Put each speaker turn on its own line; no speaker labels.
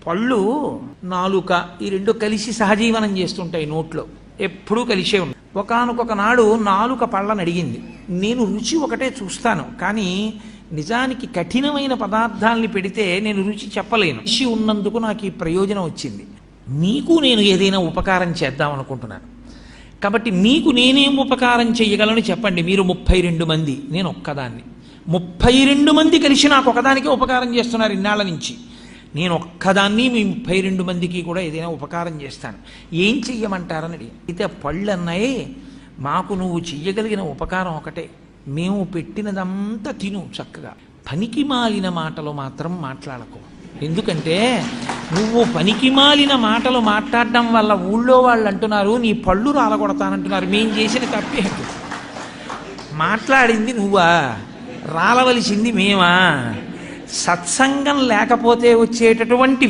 పళ్ళు నాలుక ఈ రెండు కలిసి సహజీవనం చేస్తుంటాయి నోట్లో, ఎప్పుడూ కలిసే ఉంటాయి. ఒకానొక నాడు నాలుక పళ్ళని అడిగింది, నేను రుచి ఒకటే చూస్తాను కానీ నిజానికి కఠినమైన పదార్థాలని పెడితే నేను రుచి చెప్పలేను. రుచి ఉన్నందుకు నాకు ఈ ప్రయోజనం వచ్చింది. మీకు నేను ఏదైనా ఉపకారం చేద్దాం అనుకుంటున్నాను, కాబట్టి మీకు నేనేం ఉపకారం చెయ్యగలను చెప్పండి. మీరు 32 మంది, నేను ఒక్కదాన్ని. 32 మంది కలిసి నాకు ఒకదానికే ఉపకారం చేస్తున్నారు ఇన్నాళ్ళ నుంచి. నేను ఒక్కదాన్ని మీ 32 మందికి కూడా ఏదైనా ఉపకారం చేస్తాను, ఏం చెయ్యమంటారని అడిగి. అయితే పళ్ళు అన్నాయి, మాకు నువ్వు చెయ్యగలిగిన ఉపకారం ఒకటే, మేము పెట్టినదంతా తిను చక్కగా, పనికి మాలిన మాటలు మాత్రం మాట్లాడకు. ఎందుకంటే నువ్వు పనికి మాలిన మాటలు మాట్లాడడం వల్ల ఊళ్ళో వాళ్ళు అంటున్నారు నీ పళ్ళు రాలగొడతానంటున్నారు. మేం చేసిన తప్పే, మాట్లాడింది నువ్వా, రాలవలసింది మేమా? సత్సంగం లేకపోతే వచ్చేటటువంటి